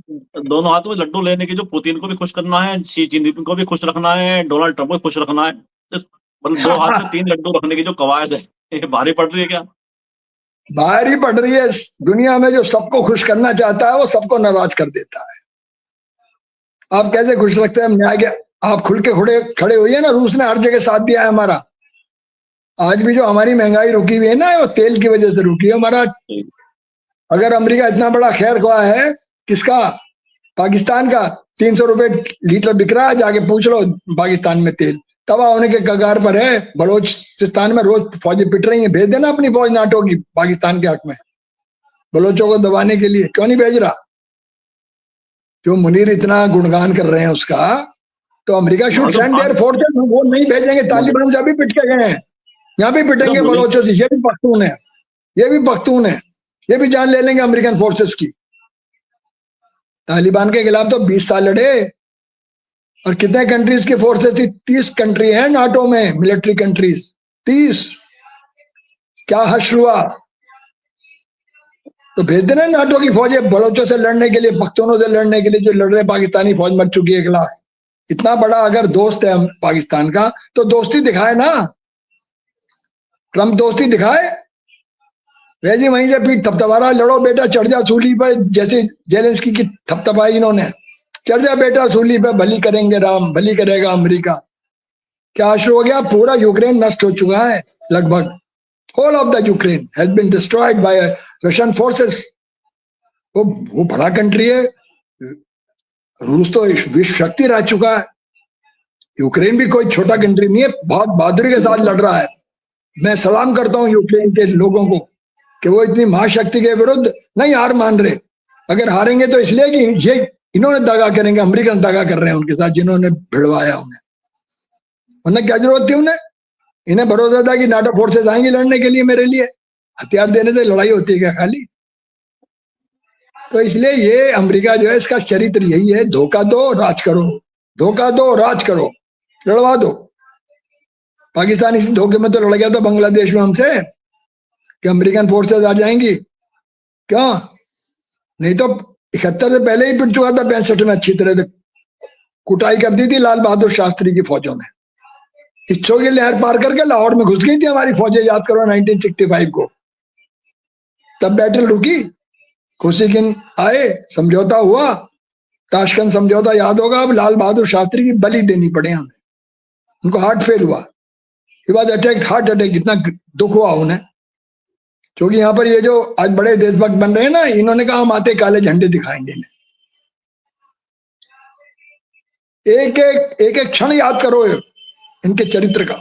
दोनों हाथों में लड्डू लेने की, जो पुतिन को भी खुश करना है, शी जिनपिंग को भी खुश रखना है, डोनाल्ड ट्रंप को खुश रखना है, मतलब 2 हाथ में 3 लड्डू रखने की जो कवायद है, ये भारी पड़ रही है क्या? भारी पड़ रही है। दुनिया में जो सबको खुश करना चाहता है वो सबको नाराज कर देता है। आप कैसे खुश रखते हैं न्याय के? आप खुल के खड़े हुए ना, रूस ने हर जगह साथ दिया है हमारा। आज भी जो हमारी महंगाई रुकी हुई है ना, वो तेल की वजह से रुकी है हमारा। अगर अमेरिका इतना बड़ा खैर ख्वाह है, किसका? पाकिस्तान का। 300 रुपए लीटर बिक रहा है, जाके पूछ लो पाकिस्तान में तेल तबाह होने के कगार पर है। बलोचिस्तान में रोज फौजें पिट रही हैं, भेज देना अपनी फौज नाटो की पाकिस्तान के हक में, बलोचों को दबाने के लिए। क्यों नहीं भेज रहा? जो मुनीर इतना गुणगान कर रहे हैं उसका, तो America should send their forces, वो नहीं भेजेंगे। तालिबान से अभी पिट के गए हैं, यहाँ भी पिटेंगे बलोचों से। ये भी पख्तून है, ये भी पख्तून है, ये भी जान ले लेंगे अमेरिकन फोर्सेस की। तालिबान के खिलाफ तो 20 साल लड़े, और कितने कंट्रीज की फोर्सेस थी? 30 कंट्री है नाटो में, मिलिट्री कंट्रीज 30। क्या हश्र हुआ? तो भेज देना नाटो की फौजें बलोचों से लड़ने के लिए, पख्तूनों से लड़ने के लिए, जो लड़ रहे। पाकिस्तानी फौज मर चुकी है 1 लाख। इतना बड़ा अगर दोस्त है पाकिस्तान का, तो दोस्ती दिखाए ना, ट्रंप दोस्ती दिखाए। वैसे वहीं से पीठ थपथपा रहा, लड़ो बेटा, चढ़ जा सूली पर, जैसे जेलेंस्की की थपथपाई इन्होंने। चढ़ जा बेटा सूली पे, भली करेंगे राम, भली करेगा अमेरिका। क्या आशु हो गया? पूरा यूक्रेन नष्ट हो चुका है लगभग। Whole of the Ukraine has been destroyed by Russian forces. वो बड़ा कंट्री है, रूस तो विश्व शक्ति रह चुका है। यूक्रेन भी कोई छोटा कंट्री नहीं है, बहुत बहादुरी के साथ लड़ रहा है। मैं सलाम करता हूं यूक्रेन के लोगों को कि वो इतनी महाशक्ति के विरुद्ध नहीं हार मान रहे। अगर हारेंगे तो इसलिए कि ये इन्होंने दगा करेंगे, अमेरिकन दगा कर रहे हैं उनके साथ, जिन्होंने भिड़वाया उन्हें। वरना क्या जरूरत थी उन्हें? इन्हें भरोसा था कि नाटो फोर्सेस आएंगी लड़ने के लिए मेरे लिए। हथियार देने से लड़ाई होती है क्या खाली? तो इसलिए ये अमेरिका जो है, इसका चरित्र यही है, धोखा दो राज करो, धोखा दो राज करो, लड़वा दो। पाकिस्तान इस धोखे में तो लड़ गया था बांग्लादेश में हमसे कि अमेरिकन फोर्सेस आ जाएंगी। क्यों? नहीं तो 71 से पहले ही पिट चुका था, 65 में अच्छी तरह से कुटाई कर दी थी लाल बहादुर शास्त्री की फौजों ने। इच्छो की लहर पार करके लाहौर में घुस गई थी हमारी फौजें, याद करो 1965 को। तब बैटल रुकी, खुशीकिन आए, समझौता हुआ, ताशकंद समझौता याद होगा। अब लाल बहादुर शास्त्री की बलि देनी पड़े हमें, उनको हार्ट फेल हुआ, ये बात हार्ट अटैक, इतना दुख हुआ उन्हें। क्योंकि यहाँ पर ये जो आज बड़े देशभक्त बन रहे हैं ना, इन्होंने कहा हम आते काले झंडे दिखाएंगे इन्हें। एक एक क्षण याद करो इनके चरित्र का।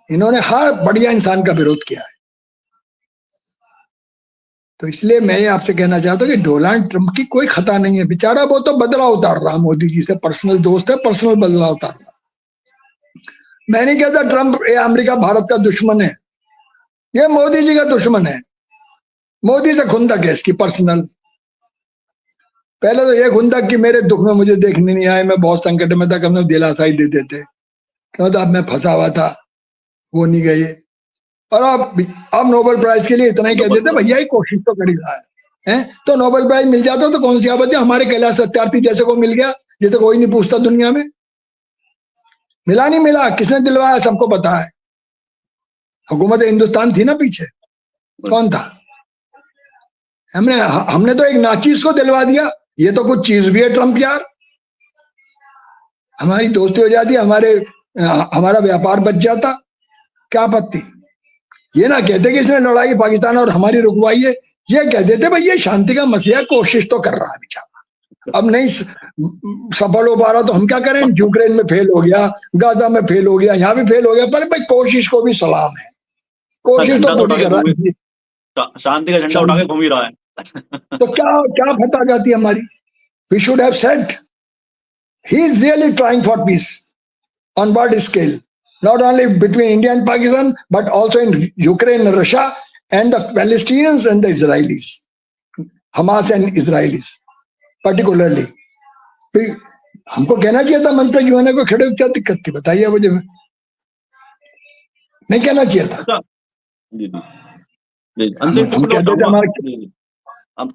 इन्होंने हर बढ़िया इंसान का विरोध किया है। तो इसलिए मैं ये आपसे कहना चाहता हूँ कि डोनाल्ड ट्रंप की कोई खता नहीं है। बेचारा वो तो बदला उतार रहा मोदी जी से, पर्सनल दोस्त है, पर्सनल बदला उतार रहा। मैं नहीं कहता ट्रंप अमेरिका भारत का दुश्मन है, ये मोदी जी का दुश्मन है। मोदी से खुंदक है इसकी पर्सनल। पहले तो ये खुंदक कि मेरे दुख में मुझे देखने नहीं आए, मैं बहुत संकट में था, कम से दिलासा ही दे देते। क्यों? तो अब मैं फंसा हुआ था, वो नहीं गए। और अब नोबेल प्राइज के लिए इतना ही कह देते, भैया ही कोशिश तो कर ही रहा है। तो नोबेल प्राइज मिल जाता तो कौन सी आपत्ति? हमारे कैलाश सत्यार्थी जैसे को मिल गया, ये तो कोई नहीं पूछता दुनिया में। मिला नहीं मिला, किसने दिलवाया सबको पता है। हुकूमत हिंदुस्तान थी ना पीछे, कौन था? हमने तो एक नाचीज को दिलवा दिया। ये तो कुछ चीज भी है ट्रंप यार। हमारी दोस्ती हो जाती, हमारा व्यापार बच जाता, क्या आपत्ति। ये ना कहते कि इसने लड़ाई पाकिस्तान और हमारी रुकवाई है, ये कह देते भाई ये शांति का मसीहा कोशिश तो कर रहा है बेचारा, अब नहीं सफल हो पा रहा तो हम क्या करें। यूक्रेन में फेल हो गया, गाजा में फेल हो गया, यहाँ भी फेल हो गया, पर भाई कोशिश को भी सलाम है, कोशिश तो पूरी कर रहा है, शांति का झंडा उठा के घूम ही रहा है। तो क्या फटा जाती है हमारी। We should have said he is really trying for peace on world scale, not only between India and Pakistan, but also in Ukraine and Russia, and the Palestinians and the Israelis, Hamas and Israelis particularly. हमको कहना चाहिए था मंच पे UNA को खड़े, क्या दिक्कत थी बताइए मुझे, नहीं कहना चाहिए था।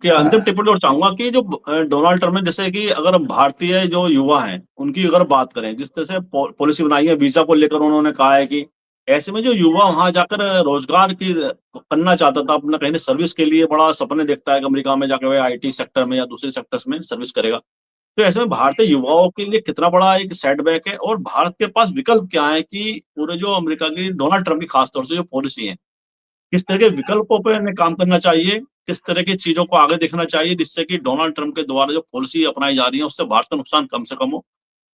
अंतिम टिप्पणी और चाहूंगा कि जो डोनाल्ड ट्रम्प ने, जैसे कि अगर भारतीय जो युवा हैं उनकी अगर बात करें, जिस तरह से पॉलिसी बनाई है वीजा को लेकर, उन्होंने कहा है कि ऐसे में जो युवा वहां जाकर रोजगार की करना चाहता था, अपना कहीं सर्विस के लिए बड़ा सपने देखता है कि अमेरिका में जाकर वह आईटी सेक्टर में या दूसरे सेक्टर्स में सर्विस करेगा, तो ऐसे में भारतीय युवाओं के लिए कितना बड़ा एक सेटबैक है, और भारत के पास विकल्प क्या है कि पूरे जो अमेरिका की डोनाल्ड ट्रम्प की खासतौर से जो पॉलिसी है, किस तरह के विकल्पों पर हमें काम करना चाहिए, किस तरह की चीजों को आगे देखना चाहिए, जिससे कि डोनाल्ड ट्रम्प के द्वारा जो पॉलिसी अपनाई जा रही है उससे भारत का नुकसान कम से कम हो,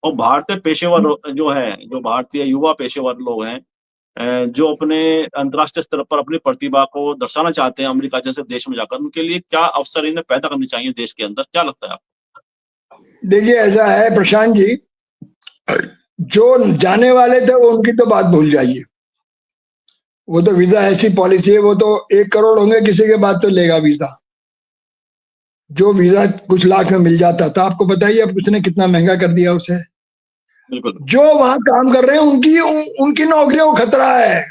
और भारतीय पेशेवर जो है, जो भारतीय युवा पेशेवर लोग हैं, जो अपने अंतर्राष्ट्रीय स्तर पर अपनी प्रतिभा को दर्शाना चाहते हैं अमेरिका जैसे देश में जाकर, उनके लिए क्या अवसर इन्हें पैदा करने चाहिए देश के अंदर, क्या लगता है आपको? देखिए ऐसा है प्रशांत जी, जो जाने वाले थे वो उनकी तो बात भूल जाइए, वो तो वीजा ऐसी पॉलिसी है, वो तो 1 करोड़ होंगे किसी के बाद तो लेगा वीजा। जो वीजा कुछ लाख में मिल जाता था, आपको बताइए अब उसने कितना महंगा कर दिया उसे। जो वहां काम कर रहे हैं उनकी नौकरियों को खतरा है।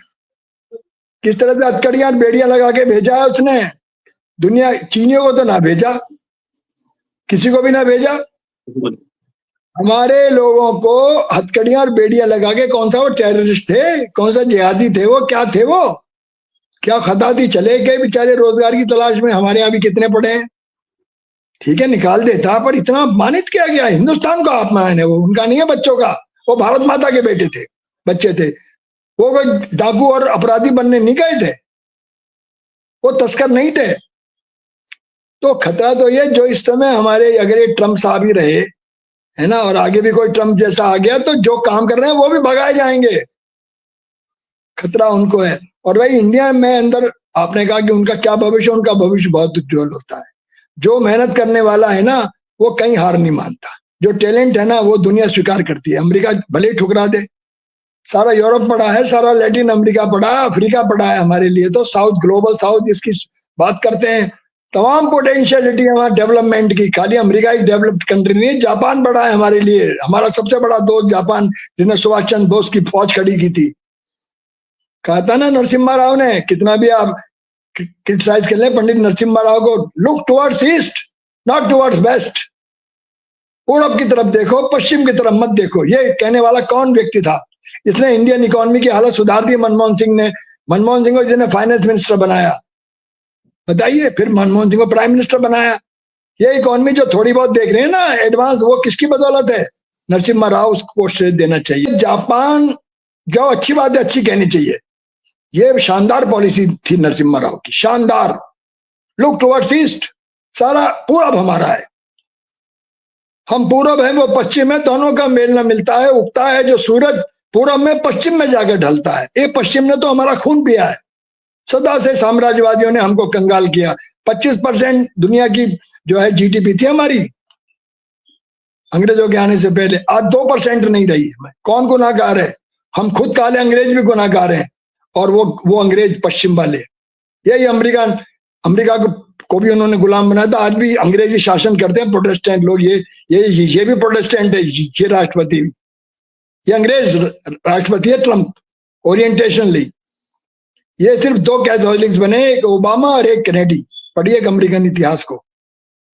किस तरह से हथकड़ियां बेड़ियां लगा के भेजा है उसने, दुनिया चीनियों को तो ना भेजा, किसी को भी ना भेजा, हमारे लोगों को हथकड़ियां और बेड़ियां लगा के, कौन सा वो टेररिस्ट थे, कौन सा जिहादी थे वो, क्या थे वो, क्या खता थी, चले गए बेचारे रोजगार की तलाश में। हमारे यहाँ भी कितने पड़े हैं, ठीक है निकाल देता, पर इतना अपमानित किया गया। हिंदुस्तान का अपमान है वो, उनका नहीं है बच्चों का, वो भारत माता के बेटे थे, बच्चे थे, वो कोई डाकू और अपराधी बनने नहीं गए थे, वो तस्कर नहीं थे। तो खतरा तो ये जो इस समय हमारे, अगर ये ट्रम्प साहब ही रहे है ना, और आगे भी कोई ट्रम्प जैसा आ गया, तो जो काम कर रहे हैं वो भी भगाए जाएंगे, खतरा उनको है। और वही इंडिया में अंदर आपने कहा कि उनका क्या भविष्य, उनका भविष्य बहुत उज्जवल होता है। जो मेहनत करने वाला है ना वो कहीं हार नहीं मानता, जो टैलेंट है ना वो दुनिया स्वीकार करती है। अमेरिका भले ठुकरा दे, सारा यूरोप पड़ा है, सारा लैटिन अमेरिका पड़ा है, अफ्रीका पड़ा है, हमारे लिए तो साउथ, ग्लोबल साउथ जिसकी बात करते हैं, तमाम पोटेंशियलिटी है वहां डेवलपमेंट की। खाली अमेरिका एक डेवलप्ड कंट्री नहीं है, जापान बड़ा है हमारे लिए, हमारा सबसे बड़ा दोस्त जापान, जिसने सुभाष चंद्र बोस की फौज खड़ी की थी। कहा था ना नरसिम्हा राव ने, कितना भी आप क्रिटिसाइज कर ले पंडित नरसिम्हा राव को, look towards east not towards waste, पूरब की तरफ देखो, पश्चिम की तरफ मत देखो। ये कहने वाला कौन व्यक्ति था? इसने इंडियन इकोनॉमी की हालत सुधार दी मनमोहन सिंह ने, मनमोहन सिंह को जिसने फाइनेंस मिनिस्टर बनाया, बताइए, फिर मनमोहन सिंह को प्राइम मिनिस्टर बनाया। ये इकोनॉमी जो थोड़ी बहुत देख रहे हैं ना एडवांस, वो किसकी बदौलत है? नरसिम्हा राव, उसको श्रेय देना चाहिए। जापान जो अच्छी बात है अच्छी कहनी चाहिए, ये शानदार पॉलिसी थी नरसिम्हा राव की, शानदार। लुक टुवर्ड्स ईस्ट, सारा पूरब हमारा है, हम पूरब है वो पश्चिम है, दोनों का मेल न मिलता है। उगता है जो सूरज पूरब में पश्चिम में जाकर ढलता है, ये पश्चिम ने तो हमारा खून पिया है। सदा से साम्राज्यवादियों ने हमको कंगाल किया। 25% दुनिया की जो है जीडीपी थी हमारी अंग्रेजों के आने से पहले, आज 2% नहीं रही है। कौन गुनाहगार है? हम खुद काले अंग्रेज भी गुनाहगार हैं, और वो अंग्रेज पश्चिम वाले। यही अमेरिका को भी उन्होंने गुलाम बनाया था। आज भी अंग्रेजी शासन करते हैं प्रोटेस्टेंट लोग, ये भी प्रोटेस्टेंट है, ये राष्ट्रपति भी, ये अंग्रेज राष्ट्रपति है ट्रम्प, ओरिएंटेशनली। ये सिर्फ 2 कैथोलिक्स बने, एक ओबामा और एक कैनेडी। पढ़िए अमेरिकन इतिहास को,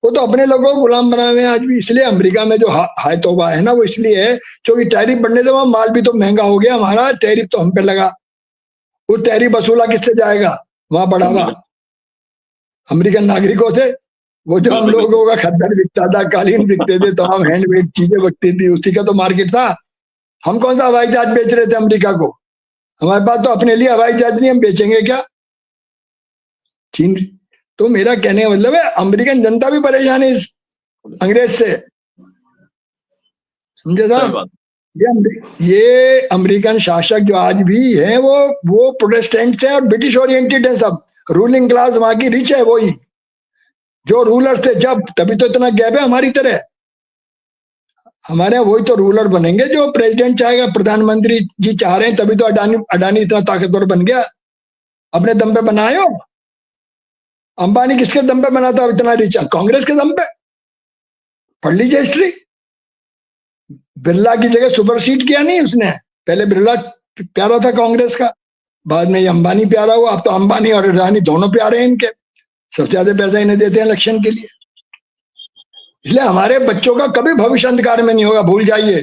वो तो अपने लोगों को गुलाम बनाए हुए हैं आज भी। इसलिए अमेरिका में जो हाय तौबा है ना, वो इसलिए है क्योंकि टैरिफ बढ़ने से वहां माल भी तो महंगा हो गया। हमारा टैरिफ तो हम पे लगा, वो टैरिफ वसूला किससे जाएगा? वहां बढ़ावा अमेरिकन नागरिकों से। वो जो हम बिल्कुल, लोगों का खद्दर बिकता था, कालीन बिकते थे, तमाम हैंडमेड चीजें बिकती थी, उसी का तो मार्केट था। हम कौन सा हवाई जहाज बेच रहे थे अमेरिका को? हमारे पास तो अपने लिए हवाई जहाज नहीं, हम बेचेंगे क्या चीन? तो मेरा कहने का मतलब है, अमेरिकन जनता भी परेशान है इस अंग्रेज से, समझे सही साहब? बात। ये अमेरिकन शासक जो आज भी है, वो प्रोटेस्टेंट्स हैं और ब्रिटिश ओरिएंटेड है सब। रूलिंग क्लास वहां की रिच है, वही जो रूलर्स थे जब, तभी तो इतना गैप है हमारी तरह। हमारे यहाँ वही तो रूलर बनेंगे जो प्रेसिडेंट चाहेगा, प्रधानमंत्री जी चाह रहे हैं, तभी तो अडानी अडानी इतना ताकतवर बन गया। अपने दम पे बनाए हो? अंबानी किसके दम पे बना था इतना रिच? कांग्रेस के दम पे। पढ़ लीजिए हिस्ट्री। बिरला की जगह सुपरसीड किया नहीं उसने। पहले बिरला प्यारा था कांग्रेस का, बाद में ये अंबानी प्यारा हुआ। अब तो अंबानी और अडानी दोनों प्यारे हैं इनके, सबसे ज्यादा पैसा इन्हें देते हैं इलेक्शन के लिए। इसलिए हमारे बच्चों का कभी भविष्य अंधकार में नहीं होगा, भूल जाइए।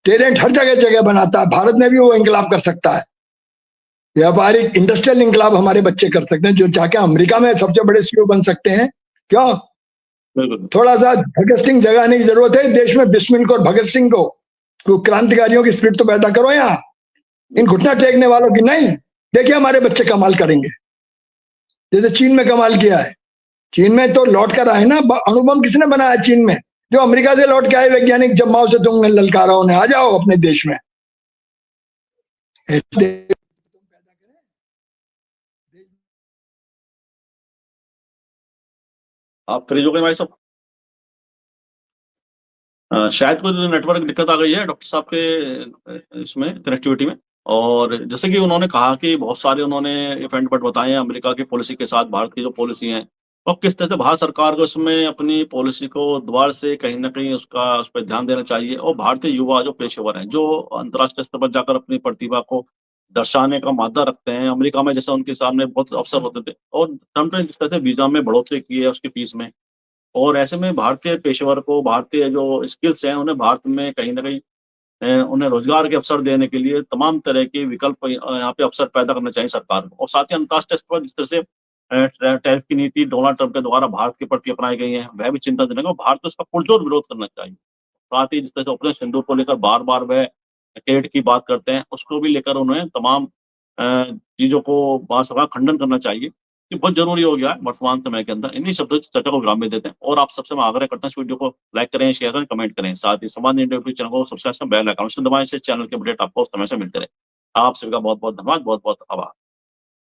टैलेंट हर जगह जगह बनाता है, भारत में भी वो इंकलाब कर सकता है। व्यापारिक इंडस्ट्रियल इंकलाब हमारे बच्चे कर सकते हैं, जो चाहे अमेरिका में सबसे बड़े सीईओ बन सकते हैं। क्यों? बिल्कुल। थोड़ा सा भगत सिंह जगाने की जरूरत है देश में, बिस्मिल को और भगत सिंह को, तो क्रांतिकारियों की स्पिरिट तो पैदा करो यहाँ। इन घुटना टेकने वालों की नहीं। देखिए हमारे बच्चे कमाल करेंगे, जैसे चीन में कमाल किया है। चीन में तो लौट कर आए ना, अणुबम किसने बनाया चीन में? जो अमेरिका से लौट के आए वैज्ञानिक, जब माओ से तुम ललकारा उन्हें, आ जाओ अपने देश में। आप फ्री हो गए भाई साहब? शायद कोई नेटवर्क दिक्कत आ गई है डॉक्टर साहब के इसमें कनेक्टिविटी में। और जैसे कि उन्होंने कहा कि बहुत सारे उन्होंने इवेंट बट बताए हैं अमेरिका की पॉलिसी के साथ भारत की जो पॉलिसी है, और किस तरह से भारत सरकार को इसमें अपनी पॉलिसी को दोबारा से कहीं ना कहीं उस पर ध्यान देना चाहिए। और भारतीय युवा जो पेशेवर हैं, जो अंतर्राष्ट्रीय स्तर पर जाकर अपनी प्रतिभा को दर्शाने का मादा रखते हैं, अमेरिका में जैसे उनके सामने बहुत अवसर होते थे, और ट्रम्प ने जिस तरह से वीजा में बढ़ोतरी की है उसकी फीस में, और ऐसे में भारतीय पेशेवर को, भारतीय जो स्किल्स हैं, उन्हें भारत में कहीं न कहीं उन्हें रोजगार के अवसर देने के लिए तमाम तरह के विकल्प यहाँ पे अवसर पैदा करने चाहिए सरकार को। और साथ ही अंतर्राष्ट्रीय स्तर पर जिस तरह से टैरिफ की नीति डोनाल्ड ट्रंप के द्वारा भारत के प्रति अपनाई गई है, वह भी चिंताजनक है, और भारत को इसका पुरजोर विरोध करना चाहिए। साथ ही जिस तरह से ऑपरेशन सिंदूर को लेकर बार-बार वह ट्रेड की बात करते हैं, उसको भी लेकर उन्हें तमाम चीज़ों को भारत सरकार का खंडन करना चाहिए। ये बहुत ज़रूरी हो गया है वर्तमान समय के अंदर। इन्हीं शब्दों से चर्चा को विराम में देते हैं, और आप सबसे मैं आग्रह करता हूँ इस वीडियो को लाइक करें, शेयर करें, कमेंट करें। साथ ही संवाद इंडिया यूट्यूब चैनल को सब्सक्राइब करें, बेल आइकन दबाएं, इससे चैनल के अपडेट आपको समय से मिलते रहे। आप सभी का बहुत-बहुत धन्यवाद, बहुत-बहुत आभार।